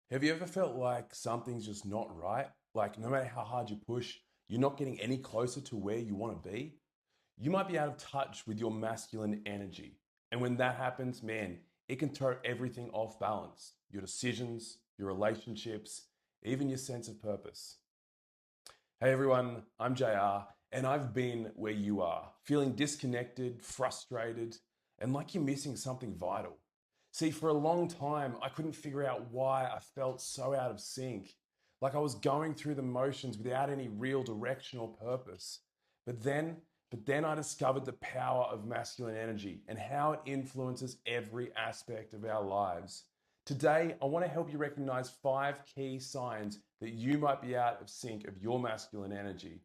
Have you ever felt like something's just not right? Like no matter how hard you push, you're not getting any closer to where you want to be? You might be out of touch with your masculine energy. And when that happens, man, it can throw everything off balance. Your decisions, your relationships, even your sense of purpose. Hey everyone, I'm JR, and I've been where you are, feeling disconnected, frustrated, and like you're missing something vital. See, for a long time, I couldn't figure out why I felt so out of sync, like I was going through the motions without any real direction or purpose. But then, but then I discovered the power of masculine energy and how it influences every aspect of our lives. Today, I want to help you recognize 5 key signs that you might be out of sync of your masculine energy.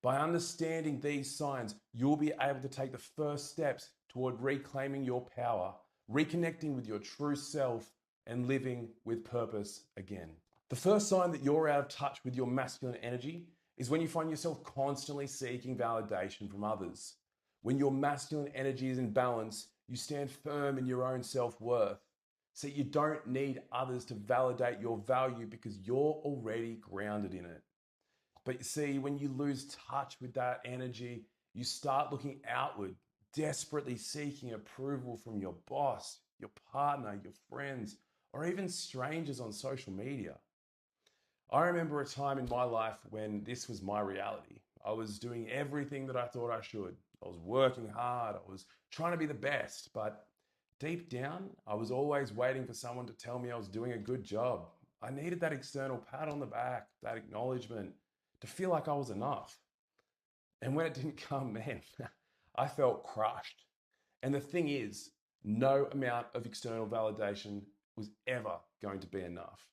By understanding these signs, you'll be able to take the first steps toward reclaiming your power, reconnecting with your true self, and living with purpose again. The first sign that you're out of touch with your masculine energy is when you find yourself constantly seeking validation from others. When your masculine energy is in balance, you stand firm in your own self worth. So you don't need others to validate your value because you're already grounded in it. But you see, when you lose touch with that energy, you start looking outward, desperately seeking approval from your boss, your partner, your friends, or even strangers on social media. I remember a time in my life when this was my reality. I was doing everything that I thought I should. I was working hard. I was trying to be the best, but deep down, I was always waiting for someone to tell me I was doing a good job. I needed that external pat on the back, that acknowledgement, to feel like I was enough. And when it didn't come, man, I felt crushed. And the thing is, no amount of external validation was ever going to be enough.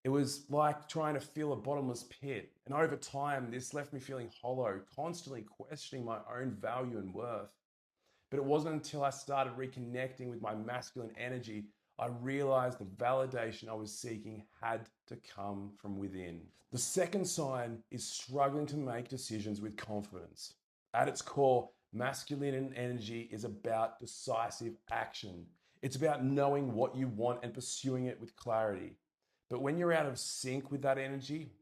It was like trying to fill a bottomless pit. And over time, this left me feeling hollow, constantly questioning my own value and worth. But it wasn't until I started reconnecting with my masculine energy, I realized the validation I was seeking had to come from within. The second sign is struggling to make decisions with confidence. At its core, masculine energy is about decisive action. It's about knowing what you want and pursuing it with clarity. But when you're out of sync with that energy,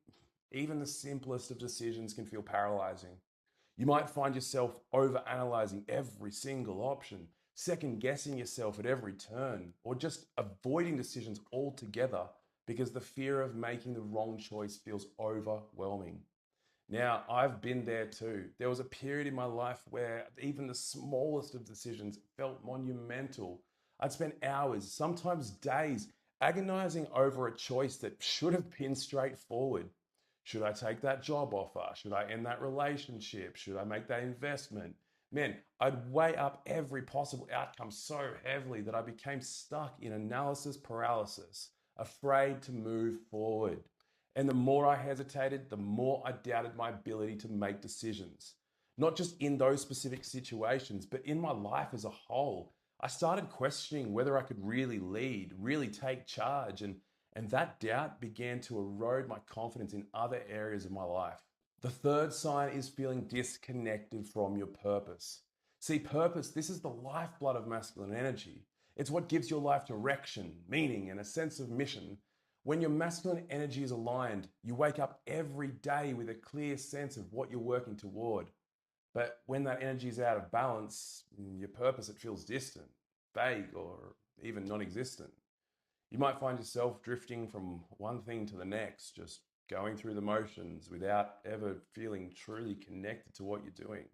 even the simplest of decisions can feel paralyzing. You might find yourself overanalyzing every single option, second guessing yourself at every turn, or just avoiding decisions altogether because the fear of making the wrong choice feels overwhelming. Now, I've been there too. There was a period in my life where even the smallest of decisions felt monumental. I'd spend hours, sometimes days, agonizing over a choice that should have been straightforward. Should I take that job offer? Should I end that relationship? Should I make that investment? Man, I'd weigh up every possible outcome so heavily that I became stuck in analysis paralysis, afraid to move forward. And the more I hesitated, the more I doubted my ability to make decisions. Not just in those specific situations, but in my life as a whole. I started questioning whether I could really lead, really take charge, and that doubt began to erode my confidence in other areas of my life. The third sign is feeling disconnected from your purpose. See, purpose, this is the lifeblood of masculine energy. It's what gives your life direction, meaning, and a sense of mission. When your masculine energy is aligned, you wake up every day with a clear sense of what you're working toward. But when that energy is out of balance, your purpose, it feels distant, vague, or even non existent. You might find yourself drifting from one thing to the next, just going through the motions without ever feeling truly connected to what you're doing.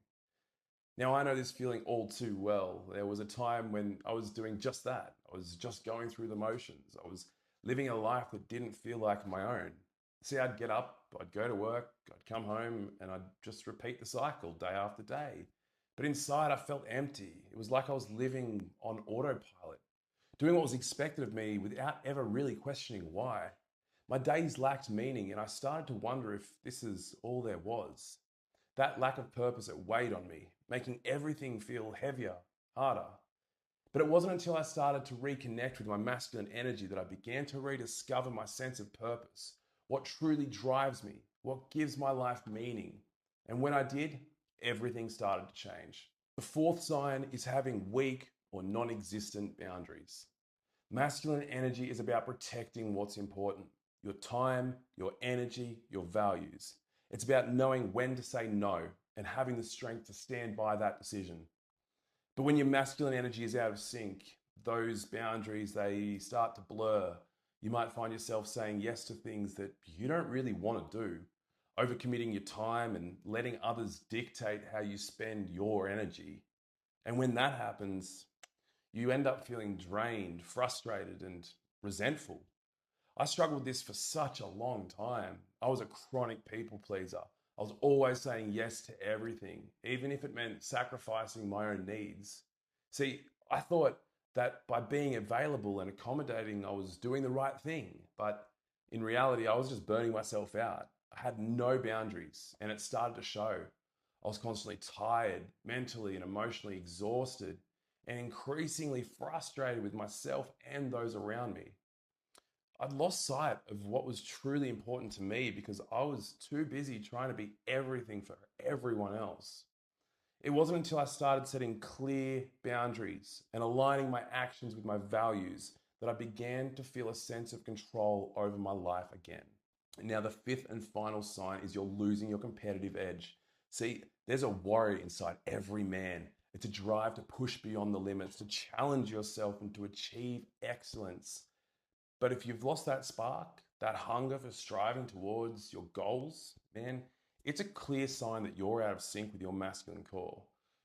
Now, I know this feeling all too well. There was a time when I was doing just that. I was just going through the motions. I was living a life that didn't feel like my own. See, I'd get up, I'd go to work, I'd come home, and I'd just repeat the cycle day after day. But inside, I felt empty. It was like I was living on autopilot, doing what was expected of me without ever really questioning why. My days lacked meaning, and I started to wonder if this is all there was. That lack of purpose, it weighed on me, making everything feel heavier, harder. But it wasn't until I started to reconnect with my masculine energy that I began to rediscover my sense of purpose, what truly drives me, what gives my life meaning. And when I did, everything started to change. The fourth sign is having weak or non existent boundaries. Masculine energy is about protecting what's important. your time, your energy, your values. It's about knowing when to say no and having the strength to stand by that decision. But when your masculine energy is out of sync, those boundaries, they start to blur. You might find yourself saying yes to things that you don't really want to do, overcommitting your time and letting others dictate how you spend your energy. And when that happens, you end up feeling drained, frustrated, and resentful. I struggled with this for such a long time. I was a chronic people pleaser. I was always saying yes to everything, even if it meant sacrificing my own needs. See, I thought that by being available and accommodating, I was doing the right thing. But in reality, I was just burning myself out. I had no boundaries, and it started to show. I was constantly tired, mentally and emotionally exhausted, and increasingly frustrated with myself and those around me. I'd lost sight of what was truly important to me because I was too busy trying to be everything for everyone else. It wasn't until I started setting clear boundaries and aligning my actions with my values that I began to feel a sense of control over my life again. Now, the fifth and final sign is you're losing your competitive edge. See, there's a warrior inside every man. It's a drive to push beyond the limits, to challenge yourself and to achieve excellence. But if you've lost that spark, that hunger for striving towards your goals, man, it's a clear sign that you're out of sync with your masculine core.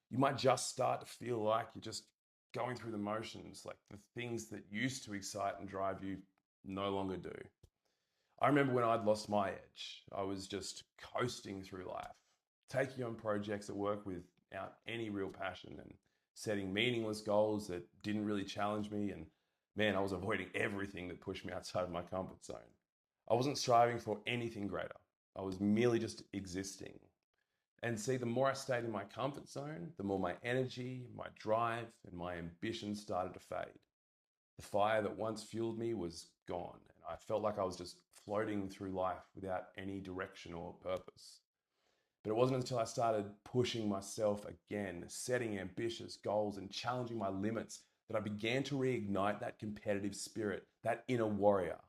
You might just start to feel like you're just going through the motions, like the things that used to excite and drive you no longer do. I remember when I'd lost my edge, I was just coasting through life, taking on projects at work without any real passion and setting meaningless goals that didn't really challenge me. And man, I was avoiding everything that pushed me outside of my comfort zone. I wasn't striving for anything greater. I was merely just existing. And see, the more I stayed in my comfort zone, the more my energy, my drive, and my ambition started to fade. The fire that once fueled me was gone, and I felt like I was just floating through life without any direction or purpose. But it wasn't until I started pushing myself again, setting ambitious goals and challenging my limits that I began to reignite that competitive spirit, that inner warrior.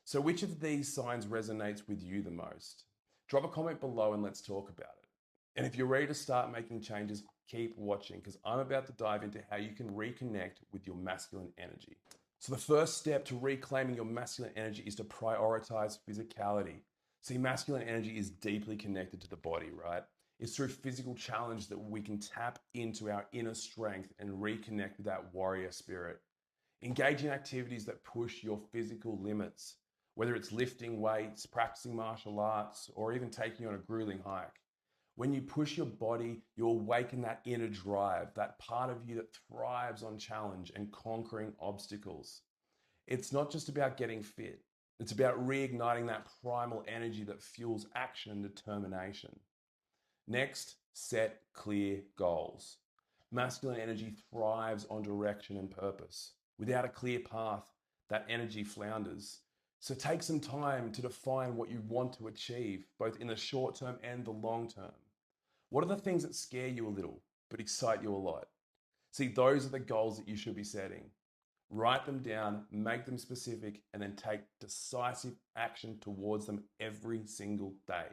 So, which of these signs resonates with you the most? Drop a comment below and let's talk about it. And if you're ready to start making changes, keep watching because I'm about to dive into how you can reconnect with your masculine energy. So, the first step to reclaiming your masculine energy is to prioritize physicality. See, masculine energy is deeply connected to the body, right? It's through physical challenge that we can tap into our inner strength and reconnect with that warrior spirit. Engage in activities that push your physical limits, whether it's lifting weights, practicing martial arts, or even taking on a grueling hike. When you push your body, you awaken that inner drive, that part of you that thrives on challenge and conquering obstacles. It's not just about getting fit. It's about reigniting that primal energy that fuels action and determination. Next, set clear goals. Masculine energy thrives on direction and purpose. Without a clear path, that energy flounders. So take some time to define what you want to achieve, both in the short term and the long term. What are the things that scare you a little, but excite you a lot? See, those are the goals that you should be setting. Write them down, make them specific, and then take decisive action towards them every single day.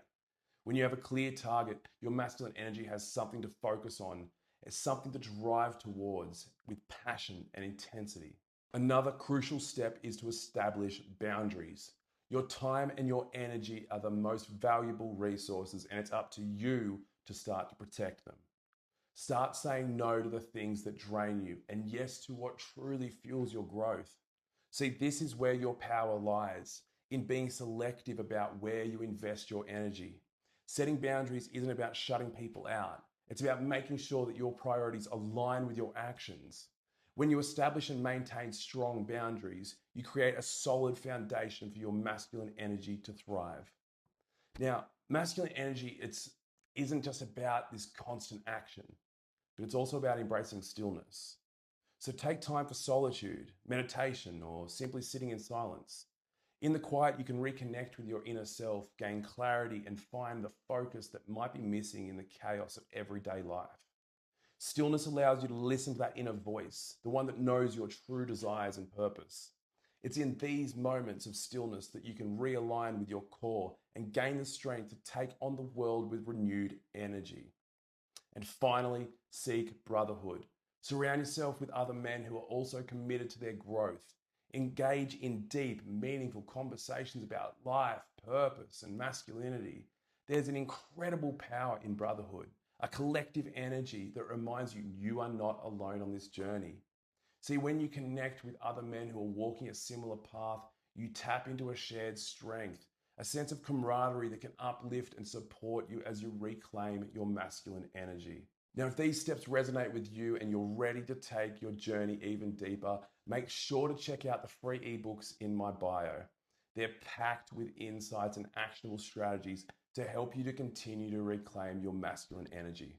When you have a clear target, your masculine energy has something to focus on. It's something to drive towards with passion and intensity. Another crucial step is to establish boundaries. Your time and your energy are the most valuable resources, and it's up to you to start to protect them. Start saying no to the things that drain you and yes to what truly fuels your growth. See, this is where your power lies, in being selective about where you invest your energy. Setting boundaries isn't about shutting people out. It's about making sure that your priorities align with your actions. When you establish and maintain strong boundaries, you create a solid foundation for your masculine energy to thrive. Now, masculine energy, isn't just about this constant action, but it's also about embracing stillness. So take time for solitude, meditation, or simply sitting in silence. In the quiet, you can reconnect with your inner self, gain clarity, and find the focus that might be missing in the chaos of everyday life. Stillness allows you to listen to that inner voice, the one that knows your true desires and purpose. It's in these moments of stillness that you can realign with your core and gain the strength to take on the world with renewed energy. And finally, seek brotherhood. Surround yourself with other men who are also committed to their growth. Engage in deep, meaningful conversations about life, purpose, and masculinity. There's an incredible power in brotherhood, a collective energy that reminds you you are not alone on this journey. See, when you connect with other men who are walking a similar path, you tap into a shared strength, a sense of camaraderie that can uplift and support you as you reclaim your masculine energy. Now, if these steps resonate with you and you're ready to take your journey even deeper, make sure to check out the free ebooks in my bio. They're packed with insights and actionable strategies to help you to continue to reclaim your masculine energy.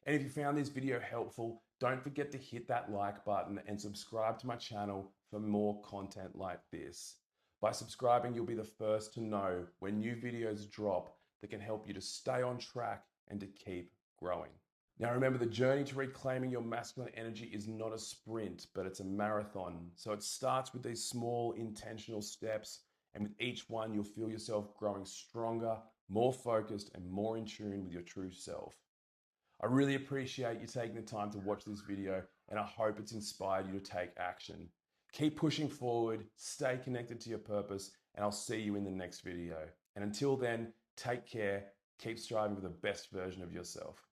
And if you found this video helpful, don't forget to hit that like button and subscribe to my channel for more content like this. By subscribing, you'll be the first to know when new videos drop that can help you to stay on track and to keep growing. Now remember, the journey to reclaiming your masculine energy is not a sprint, but it's a marathon. So it starts with these small intentional steps, and with each one, you'll feel yourself growing stronger, more focused, and more in tune with your true self. I really appreciate you taking the time to watch this video, and I hope it's inspired you to take action. Keep pushing forward, stay connected to your purpose, and I'll see you in the next video. And until then, take care, keep striving for the best version of yourself.